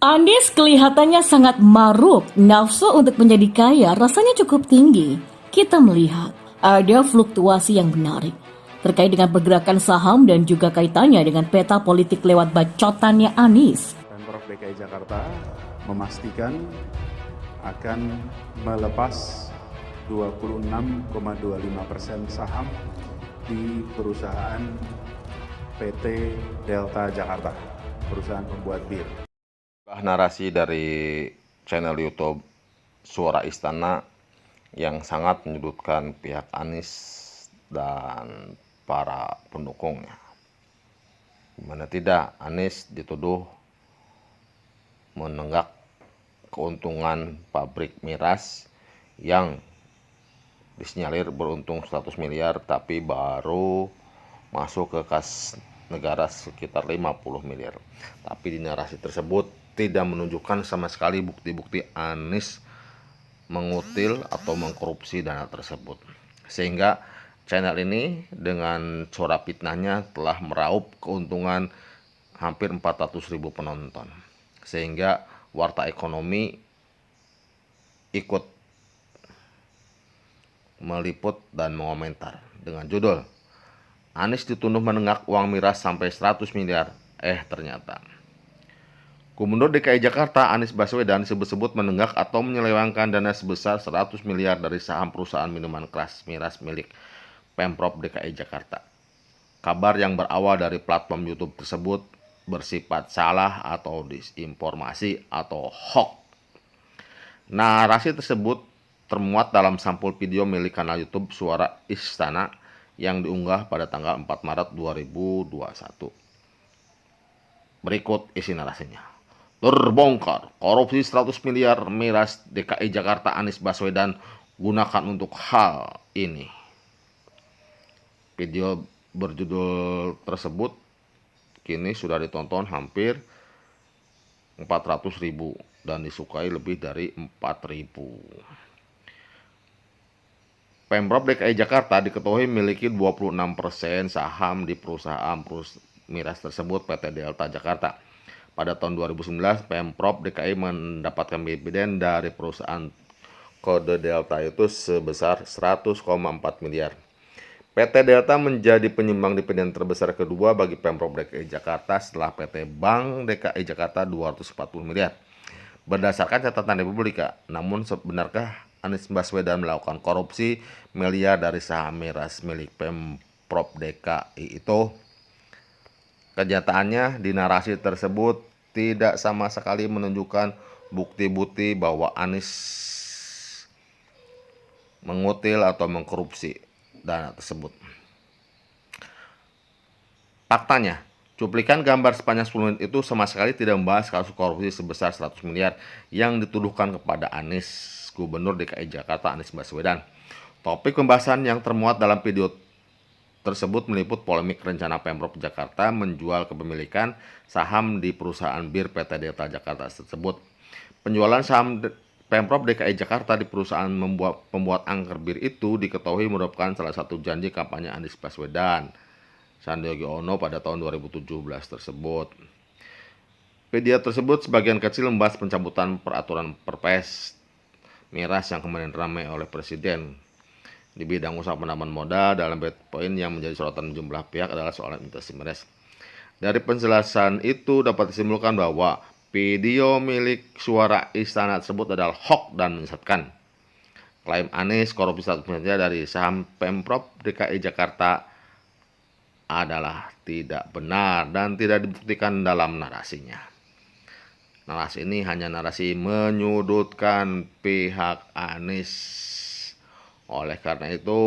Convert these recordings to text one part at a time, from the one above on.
Anies kelihatannya sangat maruk, nafsu untuk menjadi kaya rasanya cukup tinggi. Kita melihat ada fluktuasi yang menarik terkait dengan pergerakan saham dan juga kaitannya dengan peta politik lewat bacotannya Anies. Pemprov DKI Jakarta memastikan akan melepas 26,25% saham di perusahaan PT Delta Jakarta, perusahaan pembuat bir. Narasi dari channel YouTube Suara Istana yang sangat menyudutkan pihak Anies dan para pendukungnya. Dimana tidak, Anies dituduh menenggak keuntungan pabrik miras yang disinyalir beruntung 100 miliar tapi baru masuk ke kas negara sekitar 50 miliar. Tapi di narasi tersebut tidak menunjukkan sama sekali bukti-bukti Anies mengutil atau mengkorupsi dana tersebut. Sehingga channel ini dengan suara fitnahnya telah meraup keuntungan hampir 400.000 penonton. Sehingga warta ekonomi ikut meliput dan mengomentar dengan judul Anies dituduh menenggak uang miras sampai 100 miliar. Ternyata Gubernur DKI Jakarta Anies Baswedan disebut-sebut menenggak atau menyelewengkan dana sebesar 100 miliar dari saham perusahaan minuman keras miras milik Pemprov DKI Jakarta. Kabar yang berawal dari platform YouTube tersebut bersifat salah atau disinformasi atau hoax. Narasi tersebut termuat dalam sampul video milik kanal YouTube Suara Istana yang diunggah pada tanggal 4 Maret 2021. Berikut isi narasinya. Terbongkar, korupsi 100 miliar miras DKI Jakarta Anies Baswedan gunakan untuk hal ini. Video berjudul tersebut kini sudah ditonton hampir 400.000 dan disukai lebih dari 4.000. Pemprov DKI Jakarta diketahui memiliki 26% saham di perusahaan miras tersebut PT Delta Jakarta. Pada tahun 2019, Pemprov DKI mendapatkan dividen dari perusahaan kode Delta itu sebesar 100,4 miliar. PT Delta menjadi penyumbang dividen terbesar kedua bagi Pemprov DKI Jakarta setelah PT Bank DKI Jakarta 240 miliar. Berdasarkan catatan Republika, namun sebenarkah Anies Baswedan melakukan korupsi miliar dari saham miras milik Pemprov DKI itu? Kenyataannya di narasi tersebut tidak sama sekali menunjukkan bukti-bukti bahwa Anies mengutil atau mengkorupsi dana tersebut. Faktanya, cuplikan gambar sepanjang 10 menit itu sama sekali tidak membahas kasus korupsi sebesar 100 miliar yang dituduhkan kepada Anies, Gubernur DKI Jakarta Anies Baswedan. Topik pembahasan yang termuat dalam video tersebut meliput polemik rencana Pemprov Jakarta menjual kepemilikan saham di perusahaan bir PT Delta Jakarta tersebut. Penjualan saham Pemprov DKI Jakarta di perusahaan pembuat angker bir itu diketahui merupakan salah satu janji kampanye Anies Baswedan Sandiaga Uno pada tahun 2017 tersebut. Video tersebut sebagian kecil membahas pencabutan peraturan Perpres miras yang kemarin ramai oleh Presiden. Di bidang usaha penambahan modal, dalam poin yang menjadi sorotan jumlah pihak adalah soal investasi miras. Dari penjelasan itu dapat disimpulkan bahwa video milik Suara Istana tersebut adalah hoax dan menyesatkan. Klaim Anies korupsi 100 miliar dari saham Pemprov DKI Jakarta adalah tidak benar dan tidak dibuktikan dalam narasinya. Narasi ini hanya narasi menyudutkan pihak Anies. Oleh karena itu,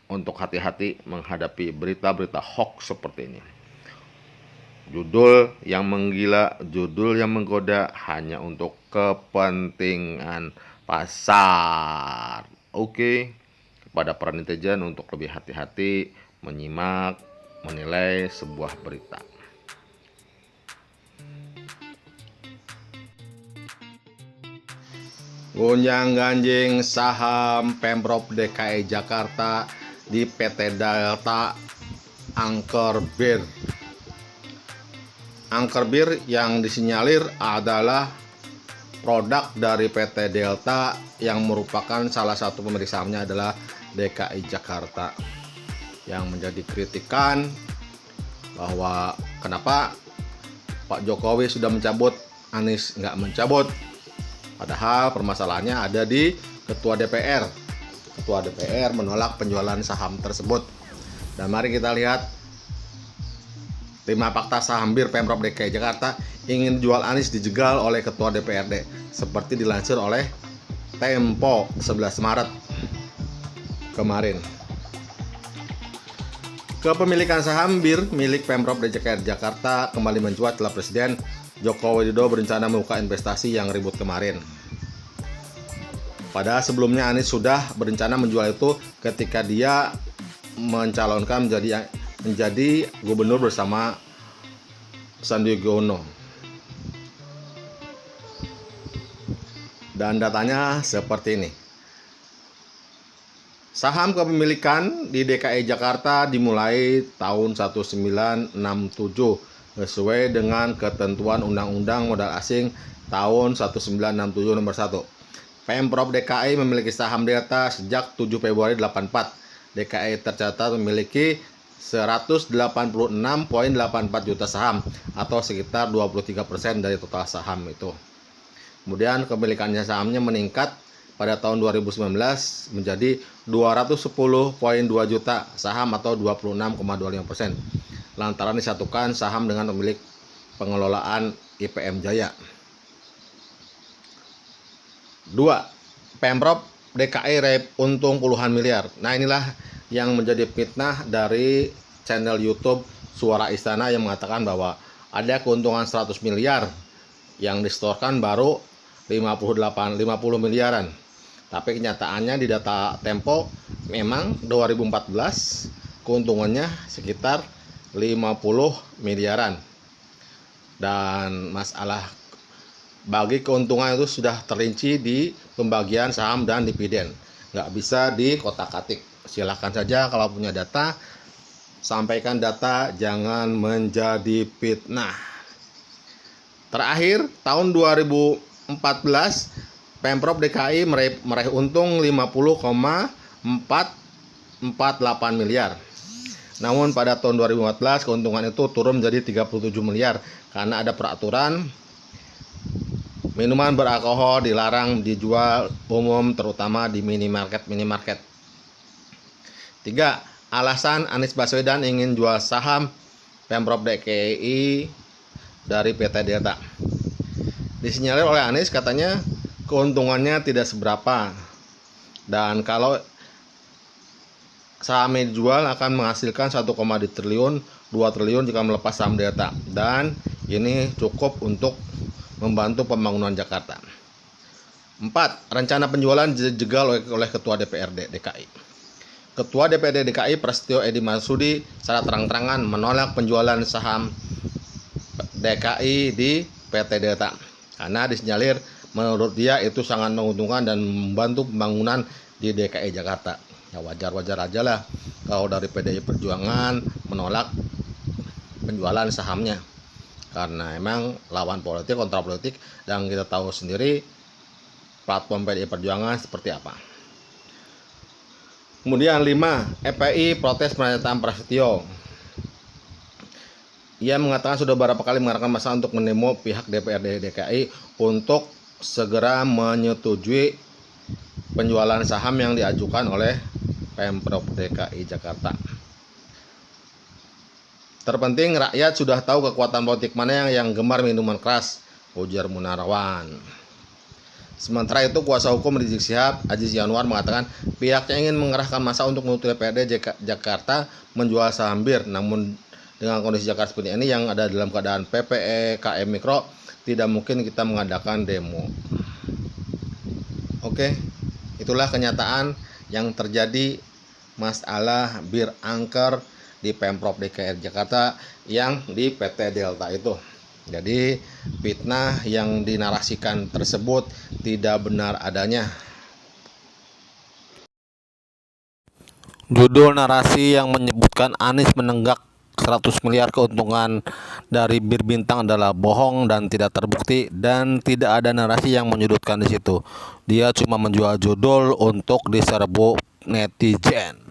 untuk hati-hati menghadapi berita-berita hoax seperti ini. Judul yang menggila, judul yang menggoda hanya untuk kepentingan pasar. Oke, kepada para netizen untuk lebih hati-hati menyimak, menilai sebuah berita. Gonjang-ganjing saham Pemprov DKI Jakarta di PT Delta Angker Bir. angker bir yang disinyalir adalah produk dari PT Delta yang merupakan salah satu pemilik sahamnya adalah DKI Jakarta, yang menjadi kritikan bahwa kenapa Pak Jokowi sudah mencabut, Anies nggak mencabut. Padahal permasalahannya ada di Ketua DPR. Ketua DPR menolak penjualan saham tersebut. Dan mari kita lihat 5 fakta saham bir Pemprov DKI Jakarta ingin jual Anies dijegal oleh Ketua DPRD, seperti dilansir oleh Tempo 11 Maret kemarin. Kepemilikan saham bir milik Pemprov DKI Jakarta kembali mencuat setelah Presiden Joko Widodo berencana membuka investasi yang ribut kemarin. Padahal sebelumnya Anies sudah berencana menjual itu ketika dia mencalonkan menjadi gubernur bersama Sandiaga Uno. Dan datanya seperti ini. Saham kepemilikan di DKI Jakarta dimulai tahun 1967 sesuai dengan ketentuan Undang-Undang Modal Asing tahun 1967 nomor 1. Pemprov DKI memiliki saham Delta sejak 7 Februari 84. DKI tercatat memiliki 186,84 juta saham atau sekitar 23% dari total saham itu. Kemudian kepemilikannya sahamnya meningkat pada tahun 2019 menjadi 210,2 juta saham atau 26,25%. Lantaran disatukan saham dengan pemilik pengelolaan IPM Jaya. 2. Pemprov DKI raib untung puluhan miliar. Nah, inilah yang menjadi fitnah dari channel YouTube Suara Istana yang mengatakan bahwa ada keuntungan 100 miliar yang disetorkan baru 50 miliaran. Tapi kenyataannya di data Tempo memang 2014 keuntungannya sekitar 50 miliaran. Dan masalah bagi keuntungan itu sudah terinci di pembagian saham dan dividen, nggak bisa dikotak-katik. Silakan saja kalau punya data, sampaikan data, jangan menjadi fitnah. Terakhir tahun 2014 Pemprov DKI meraih untung 50,448 miliar. Namun pada tahun 2014 keuntungan itu turun menjadi 37 miliar karena ada peraturan minuman beralkohol dilarang dijual umum terutama di minimarket. 3. Alasan Anies Baswedan ingin jual saham Pemprov DKI dari PT Delta. Disinyalir oleh Anies katanya keuntungannya tidak seberapa, dan kalau sahamnya dijual akan menghasilkan 1,2 triliun, 2 triliun jika melepas saham Delta, dan ini cukup untuk membantu pembangunan Jakarta. 4. Rencana penjualan dijegal oleh Ketua DPRD DKI. Ketua DPRD DKI Prasetyo Edy Marsudi secara terang-terangan menolak penjualan saham DKI di PT Delta karena disinyalir menurut dia itu sangat menguntungkan dan membantu pembangunan di DKI Jakarta. Ya wajar-wajar aja lah kalau dari PDI Perjuangan menolak penjualan sahamnya, karena emang lawan politik, kontra politik, dan kita tahu sendiri platform PDI Perjuangan seperti apa. Kemudian 5. FPI protes pernyataan Prasetyo. Ia mengatakan sudah beberapa kali mengarahkan massa untuk mendemo pihak DPRD DKI untuk segera menyetujui penjualan saham yang diajukan oleh Pemprov DKI Jakarta. Terpenting rakyat sudah tahu kekuatan politik mana yang gemar minuman keras, ujar Munarwan. Sementara itu kuasa hukum Rizik Syihab, Aziz Yanuar, mengatakan pihaknya ingin mengerahkan massa untuk menuntut DPRD Jakarta menjual saham bir. Namun dengan kondisi Jakarta seperti ini yang ada dalam keadaan PPKM Mikro, tidak mungkin kita mengadakan demo. Oke, itulah kenyataan yang terjadi masalah bir angker di Pemprov DKI Jakarta yang di PT Delta itu. Jadi fitnah yang dinarasikan tersebut tidak benar adanya. Judul narasi yang menyebutkan Anies menenggak 100 miliar keuntungan dari Bir Bintang adalah bohong dan tidak terbukti, dan tidak ada narasi yang menyudutkan di situ. Dia cuma menjual judul untuk diserbu netizen.